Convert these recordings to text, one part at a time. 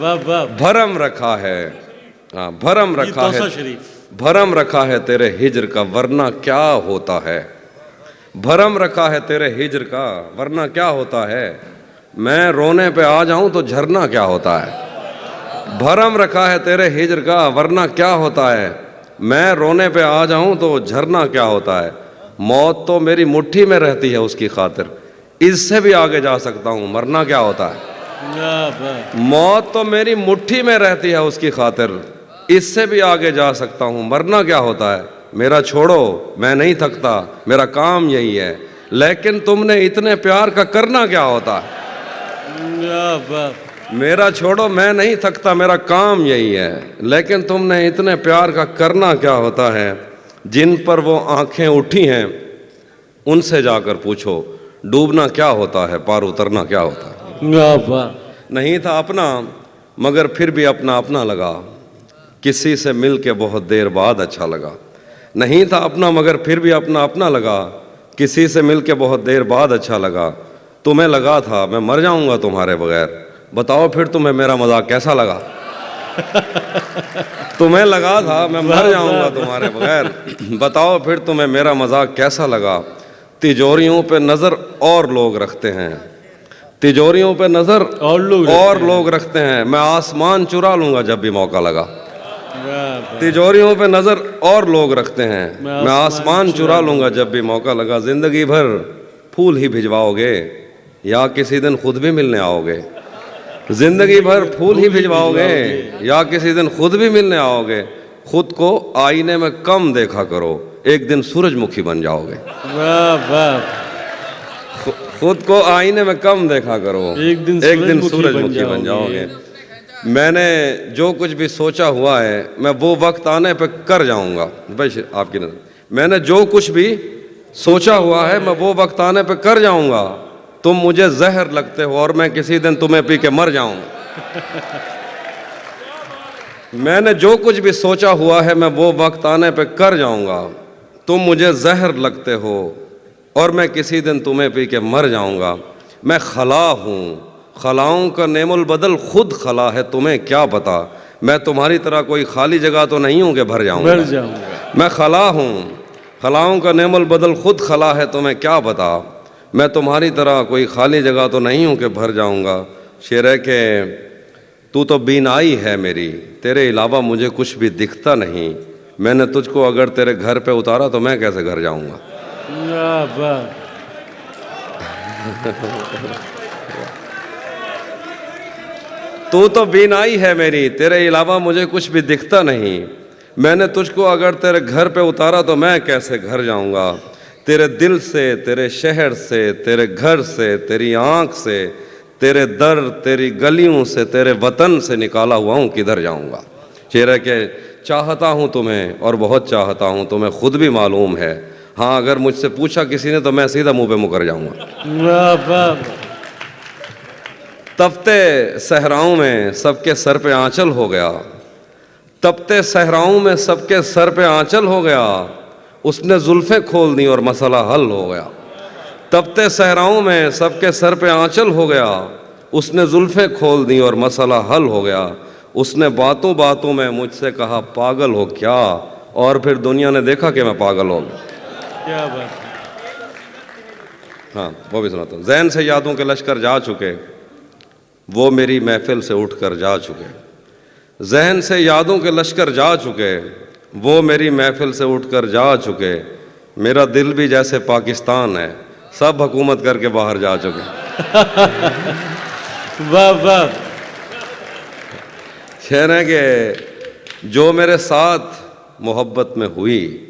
واہ واہ، بھرم رکھا ہے، ہاں بھرم یہ رکھا ہے، توسہ شریف، بھرم رکھا ہے تیرے ہجر کا ورنہ کیا ہوتا ہے، بھرم رکھا ہے تیرے ہجر کا ورنہ کیا ہوتا ہے، میں رونے پہ آ جاؤں تو جھرنا کیا ہوتا ہے، بھرم رکھا ہے تیرے ہجر کا ورنہ کیا ہوتا ہے، میں رونے پہ آ جاؤں تو جھرنا کیا ہوتا ہے، موت تو میری مٹھی میں رہتی ہے اس کی خاطر، اس سے بھی آگے جا سکتا ہوں مرنا کیا ہوتا ہے، واہ واہ، موت تو میری مٹھی میں رہتی ہے اس کی خاطر، اس سے بھی آگے جا سکتا ہوں مرنا کیا ہوتا ہے، میرا چھوڑو میں نہیں تھکتا میرا کام یہی ہے، لیکن تم نے اتنے پیار کا کرنا کیا ہوتا ہے، واہ واہ، میرا چھوڑو میں نہیں تھکتا میرا کام یہی ہے، لیکن تم نے اتنے پیار کا کرنا کیا ہوتا ہے، جن پر وہ آنکھیں اٹھی ہیں ان سے جا کر پوچھو ڈوبنا کیا ہوتا ہے پار اترنا کیا ہوتا ہے، واہ واہ، نہیں تھا اپنا مگر پھر بھی اپنا اپنا لگا، کسی سے مل کے بہت دیر بعد اچھا لگا، نہیں تھا اپنا مگر پھر بھی اپنا اپنا لگا، کسی سے مل کے بہت دیر بعد اچھا لگا، تمہیں لگا تھا میں مر جاؤں گا تمہارے بغیر، بتاؤ پھر تمہیں میرا مذاق کیسا لگا، تمہیں لگا تھا میں مر جاؤں گا تمہارے بغیر، بتاؤ پھر تمہیں میرا مذاق کیسا لگا، تجوریوں پہ نظر اور لوگ رکھتے ہیں، تجوریوں پہ نظر اور لوگ رکھتے ہیں، میں آسمان چرا لوں گا جب بھی موقع لگا، تجوریوں پہ نظر اور لوگ رکھتے ہیں، میں آسمان چرا لوں گا جب بھی موقع لگا، زندگی بھر پھول ہی بھجواؤ گے یا کسی دن خود بھی ملنے آؤ گے، زندگی بھر پھول ہی بھجواؤ گے یا کسی دن خود بھی ملنے آؤ گے، خود کو آئینے میں کم دیکھا کرو ایک دن سورج مکھی بن جاؤ گے، واہ واہ، خود کو آئینے میں کم دیکھا کرو ایک دن سورج مکھی بن جاؤ گے، میں نے جو کچھ بھی سوچا ہوا ہے میں وہ وقت آنے پہ کر جاؤں گا، بھائی آپ کی نظر میں نے جو کچھ بھی سوچا ہوا ہے میں وہ وقت آنے پہ کر جاؤں گا، تم مجھے زہر لگتے ہو اور میں کسی دن تمہیں پی کے مر جاؤں گا، میں نے جو کچھ بھی سوچا ہوا ہے میں وہ وقت آنے پہ کر جاؤں گا، تم مجھے زہر لگتے ہو اور میں کسی دن تمہیں پی کے مر جاؤں گا، میں خلا ہوں خلاؤں کا نعم البدل خود خلا ہے تمہیں کیا پتا، میں تمہاری طرح کوئی خالی جگہ تو نہیں ہوں کہ بھر جاؤں گا، میں خلا ہوں خلاؤں کا نعم البدل خود خلا ہے تمہیں کیا پتا، میں تمہاری طرح کوئی خالی جگہ تو نہیں ہوں کہ بھر جاؤں گا، شعر ہے کہ تو تو بینائی ہے میری تیرے علاوہ مجھے کچھ بھی دکھتا نہیں، میں نے تجھ کو اگر تیرے گھر پہ اتارا تو میں کیسے گھر جاؤں گا، واہ واہ، تو بینائی ہے میری تیرے علاوہ مجھے کچھ بھی دکھتا نہیں، میں نے تجھ کو اگر تیرے گھر پہ اتارا تو میں کیسے گھر جاؤں گا، تیرے دل سے تیرے شہر سے تیرے گھر سے تیری آنکھ سے تیرے در تیری گلیوں سے تیرے وطن سے نکالا ہوا ہوں کدھر جاؤں گا، شعر ہے کہ چاہتا ہوں تمہیں اور بہت چاہتا ہوں تمہیں خود بھی معلوم ہے، ہاں اگر مجھ سے پوچھا کسی نے تو میں سیدھا منہ پہ مکر جاؤں گا، واہ واہ، تپتے صحراؤں میں سب کے سر پہ آنچل ہو گیا، تپتے صحراؤں میں سب کے سر پہ آنچل ہو گیا، اس نے زلفیں کھول دیں اور مسئلہ حل ہو گیا، تپتے صحراؤں میں سب کے سر پہ آنچل ہو گیا، اس نے زلفیں کھول دیں اور مسئلہ حل ہو گیا، اس نے باتوں باتوں میں مجھ سے کہا پاگل ہو کیا، اور پھر دنیا نے دیکھا کہ میں پاگل ہو گیا، کیا بات ہے، ہاں وہ بھی سناتا ہوں، ذہن سے یادوں کے لشکر جا چکے وہ میری محفل سے اٹھ کر جا چکے، ذہن سے یادوں کے لشکر جا چکے وہ میری محفل سے اٹھ کر جا چکے، میرا دل بھی جیسے پاکستان ہے سب حکومت کر کے باہر جا چکے، واہ واہ، شعر ہے کہ جو میرے ساتھ محبت میں ہوئی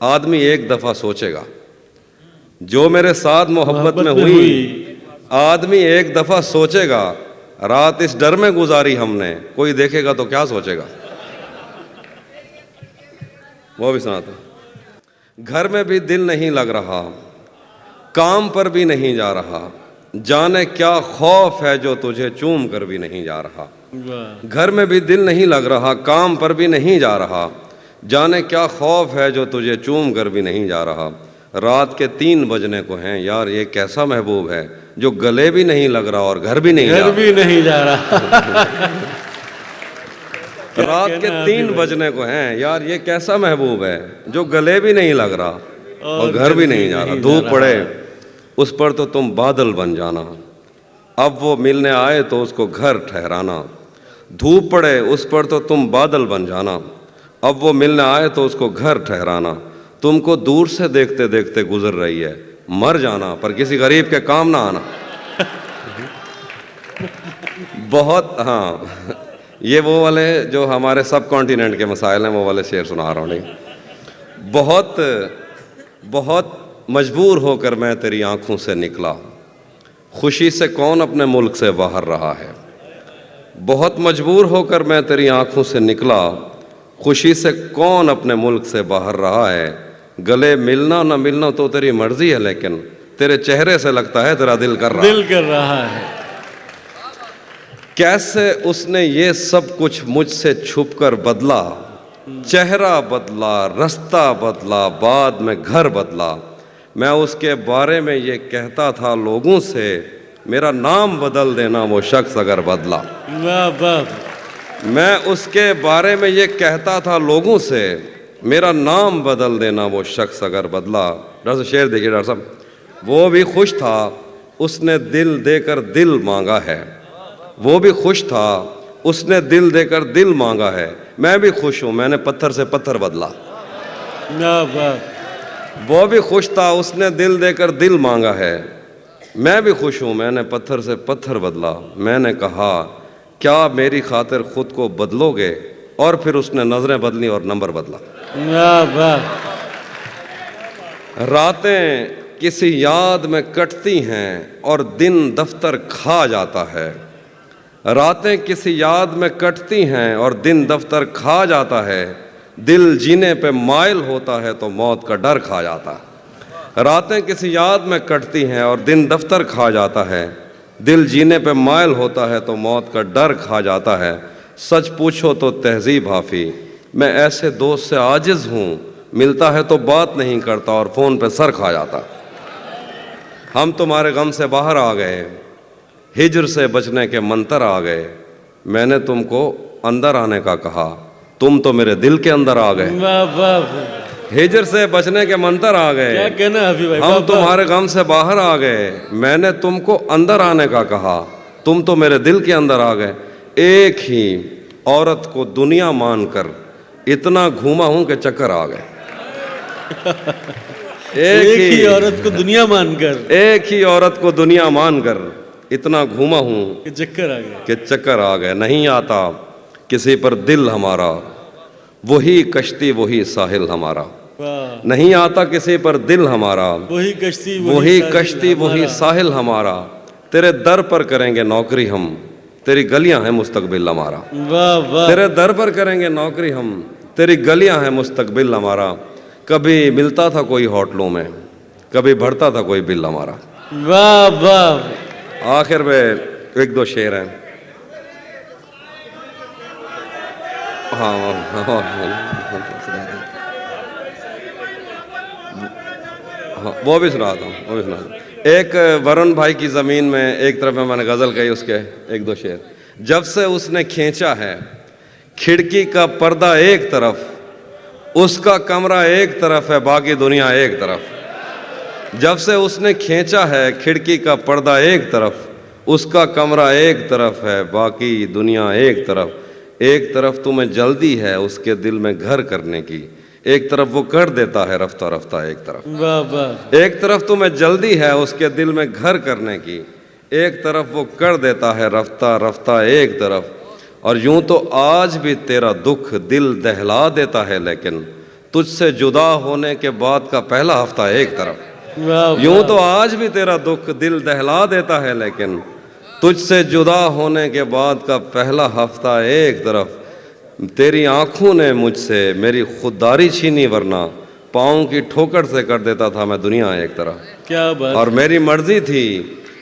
آدمی ایک دفعہ سوچے گا، جو میرے ساتھ محبت میں ہوئی آدمی ایک دفعہ سوچے گا، رات اس ڈر میں گزاری ہم نے کوئی دیکھے گا تو کیا سوچے گا، وہ بھی سناتا ہوں، گھر میں بھی دل نہیں لگ رہا کام پر بھی نہیں جا رہا، جانے کیا خوف ہے جو تجھے چوم کر بھی نہیں جا رہا، گھر میں بھی دل نہیں لگ رہا کام پر بھی نہیں جا رہا، جانے کیا خوف ہے جو تجھے چوم کر بھی نہیں جا رہا، رات کے 3 بجنے کو ہیں یار یہ کیسا محبوب ہے، जो गले भी नहीं लग रहा और घर भी नहीं जा घर भी नहीं जा रहा। रात के कहना 3 अभी बजने को हैं यार, ये कैसा महबूब है जो गले भी नहीं लग रहा और घर भी नहीं जा रहा। धूप पड़े उस पर तो तुम बादल बन जाना, अब वो मिलने आए तो उसको घर ठहराना। धूप पड़े उस पर तो तुम बादल बन जाना, अब वो मिलने आए तो उसको घर ठहराना। तुमको दूर से देखते देखते गुजर रही है, मर जाना पर किसी गरीब के काम ना आना। बहुत, हाँ, ये वो वाले जो हमारे सब कॉन्टिनेंट के मसाइल हैं वो वाले शेर सुना रहा हूँ। नहीं, बहुत बहुत मजबूर होकर मैं तेरी आंखों से निकला, खुशी से कौन अपने मुल्क से बाहर रहा है। बहुत मजबूर होकर मैं तेरी आंखों से निकला, खुशी से कौन अपने मुल्क से बाहर रहा है। गले मिलना ना मिलना तो तेरी मर्जी है, लेकिन तेरे चेहरे से लगता है तेरा दिल कर रहा है। दिल कर रहा है। कैसे उसने ये सब कुछ मुझसे छुपकर बदला, चेहरा बदला, रास्ता बदला, बाद में घर बदला। मैं उसके बारे में ये कहता था लोगों से, मेरा नाम बदल देना वो शख्स अगर बदला। वाह वाह। मैं उसके बारे में ये कहता था लोगों से, मेरा नाम बदल देना वो शख्स अगर बदला। डॉक्टर साहब शेर देखिए डॉक्टर साहब, वो भी खुश था उसने दिल देकर दिल मांगा है। वो भी खुश था उसने दिल देकर दिल मांगा है। मैं भी खुश हूँ मैंने पत्थर से पत्थर बदला। वाह वाह। वो भी खुश था उसने दिल देकर दिल मांगा है। मैं भी खुश हूँ मैंने पत्थर से पत्थर बदला। मैंने कहा क्या मेरी खातिर खुद को बदलोगे, और फिर उसने नजरें बदली और नंबर बदला। वाह वाह। रातें किसी याद में कटती हैं और दिन दफ्तर खा जाता है। रातें किसी याद में कटती हैं और दिन दफ्तर खा जाता है। दिल जीने पे माइल होता है तो मौत का डर खा जाता है। रातें किसी याद में कटती हैं और दिन दफ्तर खा जाता है। दिल जीने पे माइल होता है तो मौत का डर खा जाता है। सच पूछो तो तहजीब हाफी, मैं ऐसे दोस्त से आजिज़ हूँ, मिलता है तो बात नहीं करता और फ़ोन पे सर खा जाता। हम तुम्हारे गम से बाहर आ गए, हिजर से बचने के मंतर आ गए। मैंने तुमको अंदर आने का कहा, तुम तो मेरे दिल के अंदर आ गए। वाह वाह। हिजर से बचने के मंतर आ क्या गए, कहना है अभी भाई। हम तुम्हारे गम से बाहर आ गए। मैंने तुमको अंदर आने का कहा, तुम तो मेरे दिल के अंदर आ गए। एक ही औरत को दुनिया मानकर इतना घूमा हूं कि चक्कर आ गए। एक ही औरत को दुनिया मानकर, एक ही औरत को दुनिया मानकर इतना घूमा हूं कि चक्कर आ गया। कि चक्कर आ गए। नहीं आता किसी पर दिल हमारा, वही कश्ती वही साहिल हमारा। वाह। नहीं आता किसी पर दिल हमारा, वही कश्ती वही कश्ती वही साहिल हमारा। तेरे दर पर करेंगे नौकरी हम, तेरी गलियां हैं मुस्तकबिल हमारा। वाह वाह। तेरे दर पर करेंगे नौकरी हम, तेरी गलियां हैं मुस्तकबिल हमारा। कभी मिलता था कोई होटलों में, कभी बढ़ता था कोई बिल हमारा। वाह वाह। आखिर में 1-2 शेर हैं। हाँ, वो भी सुनाता हूँ, वो भी सुनाता। एक वरुण भाई की ज़मीन में एक तरफ में मैंने गज़ल कही, उसके 1-2 शेर। जब से उसने खींचा है खिड़की का पर्दा एक तरफ, उसका कमरा एक तरफ है बाकी दुनिया एक तरफ। जब से उसने खींचा है खिड़की का पर्दा एक तरफ, उसका कमरा एक तरफ है बाकी दुनिया एक तरफ। एक तरफ तुम्हें जल्दी है उसके दिल में घर करने की, एक तरफ वो कर देता है रफ्ता रफ्ता एक तरफ। वाह वाह। एक तरफ तुम्हें जल्दी है उसके दिल में घर करने की, एक तरफ वो कर देता है रफ्ता रफ्ता एक तरफ। और यूं तो आज भी तेरा दुख दिल दहला देता है, लेकिन तुझसे जुदा होने के बाद का पहला हफ्ता एक तरफ। वाह। यूं तो आज भी तेरा दुख दिल दहला देता है, लेकिन तुझसे जुदा होने के बाद का पहला हफ्ता एक तरफ। तेरी आंखों ने मुझसे मेरी खुददारी छीनी, वरना पाँव की ठोकर से कर देता था मैं दुनिया एक तरफ। क्या बात। और मेरी मर्जी थी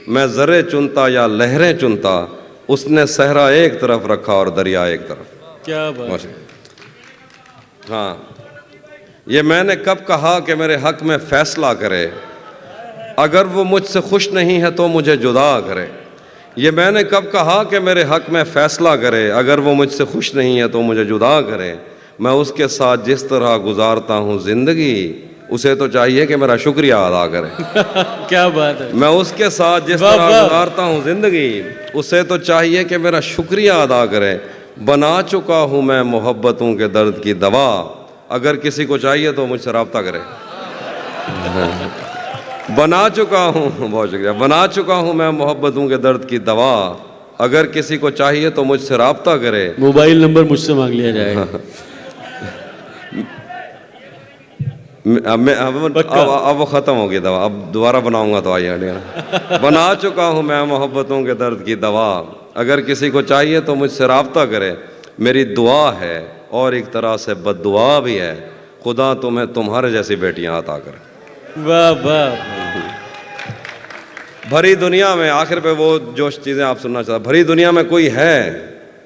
मैं ज़रे चुनता या लहरें चुनता, उसने सहरा एक तरफ रखा और दरिया एक तरफ। क्या बात। हाँ, ये मैंने कब कहा कि मेरे हक में फैसला करे, अगर वो मुझसे खुश नहीं है तो मुझे जुदा करे। ये मैंने कब कहा कि मेरे हक में फैसला करे। अगर वो मुझसे खुश नहीं है तो मुझे जुदा करे। मैं उसके साथ जिस तरह गुजारता हूँ ज़िंदगी, उसे तो चाहिए कि मेरा शुक्रिया अदा करे। क्या बात है। मैं उसके साथ जिस वाह, तरह वाह। गुजारता हूँ ज़िंदगी, उसे तो चाहिए कि मेरा शुक्रिया अदा करे। बना चुका हूँ मैं मोहब्बतों के दर्द की दवा। अगर किसी को चाहिए तो मुझसे रब्ता करे। बना चुका हूँ, बहुत शुक्रिया, बना चुका हूँ मैं मोहब्बतों के दर्द की दवा। अगर किसी को चाहिए तो मुझसे रब्ता करे। मोबाइल नंबर मुझसे मांग लिया जाएगा। अब वो ख़त्म हो गई दवा, अब दोबारा बनाऊंगा तो आइए। बना चुका हूँ मैं मोहब्बतों के दर्द की दवा। अगर किसी को चाहिए तो मुझसे रब्ता करे। मेरी दुआ है और एक तरह से बद्दुआ भी है, खुदा तुम्हें तुम्हारे जैसी बेटियां अता करे। वाह वाह। भरी दुनिया में, आखिर पे वो जो चीज़ें आप सुनना चाहते, भरी दुनिया में कोई है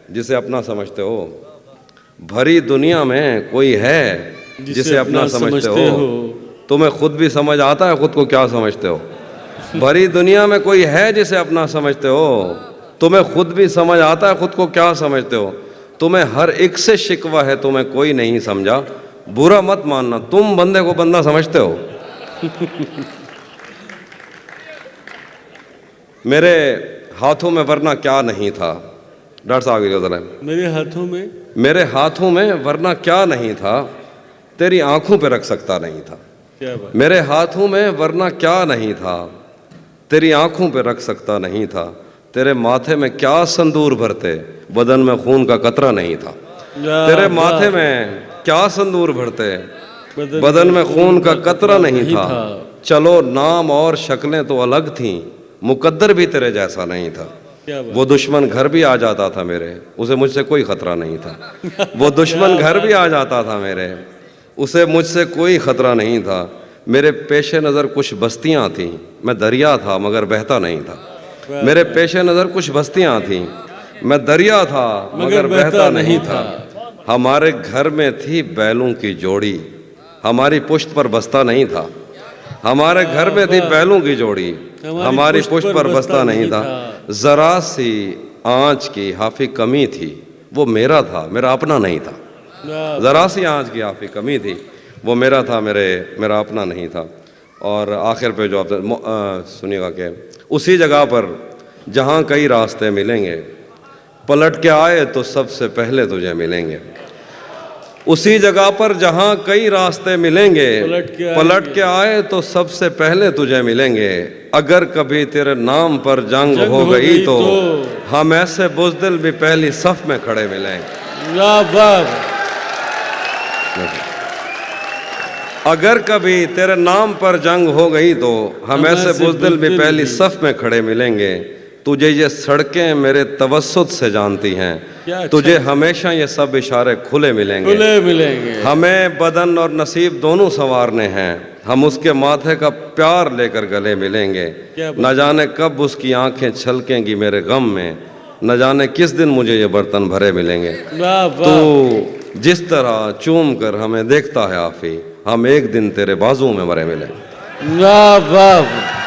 जिसे अपना समझते हो। भरी दुनिया में कोई है जिसे अपना समझते हो। तुम्हें खुद भी समझ आता है खुद को क्या समझते हो। भरी दुनिया में कोई है जिसे अपना समझते हो। तुम्हें खुद भी समझ आता है खुद को क्या समझते हो। तुम्हें हर एक से शिकवा है, तुम्हें कोई नहीं समझा। बुरा मत मानना, तुम बंदे को बंदा समझते हो। मेरे हाथों में वरना क्या नहीं था। डॉक्टर साहब आगे जरा। मेरे हाथों में वरना क्या नहीं था, तेरी आंखों पे रख सकता नहीं था। क्या बात। मेरे हाथों में वरना क्या नहीं था, तेरी आंखों पे रख सकता नहीं था। तेरे माथे में क्या संदूर भरते, बदन में खून का कतरा नहीं था। तेरे माथे में क्या संदूर भरते, बदन में खून का कतरा नहीं था। चलो नाम और शक्लें तो अलग थीं, मुकद्दर भी तेरे जैसा नहीं था। वो दुश्मन घर भी आ जाता था मेरे, उसे मुझसे कोई खतरा नहीं था। वो दुश्मन घर भी आ जाता था मेरे, उसे मुझसे कोई खतरा नहीं था। मेरे पेशे नज़र कुछ बस्तियां थीं, मैं दरिया था मगर बहता नहीं था। मेरे पेशे नज़र कुछ बस्तियां थीं, मैं दरिया था मगर बहता नहीं था। हमारे घर में थी बैलों की जोड़ी, हमारी पुश्त पर बस्ता नहीं था। हमारे घर में थी बैलों की जोड़ी, हमारी पुश्त पर बस्ता नहीं था। जरा सी आँच की हाफी कमी थी, वो मेरा था मेरा अपना नहीं था। ज़रा सी आँच की हाफी कमी थी, वो मेरा था मेरा अपना नहीं था। और आखिर पे जो आप सुनिएगा कि उसी जगह पर जहाँ कई रास्ते मिलेंगे, पलट के आए तो सबसे पहले तुझे मिलेंगे। उसी जगह पर जहाँ कई रास्ते मिलेंगे, पलट के आए तो सबसे पहले तुझे मिलेंगे। अगर कभी तेरे नाम पर जंग हो गई तो हम ऐसे बुज़दिल भी पहली सफ में खड़े मिलेंगे। अगर कभी तेरे नाम पर जंग हो गई तो हम ऐसे बुज़दिल भी पहली सफ में खड़े मिलेंगे। तुझे ये सड़कें मेरे तवस्सुत से जानती हैं, तुझे हमेशा ये सब इशारे खुले मिलेंगे। हमें बदन और नसीब दोनों संवारने हैं, हम उसके माथे का प्यार लेकर गले मिलेंगे। न जाने कब उसकी आंखें छलकेंगी मेरे गम में, न जाने किस दिन मुझे ये बर्तन भरे मिलेंगे। तो जिस तरह चूम कर हमें देखता है आफी, हम एक दिन तेरे बाजू में मरे मिलेंगे। वाह वाह।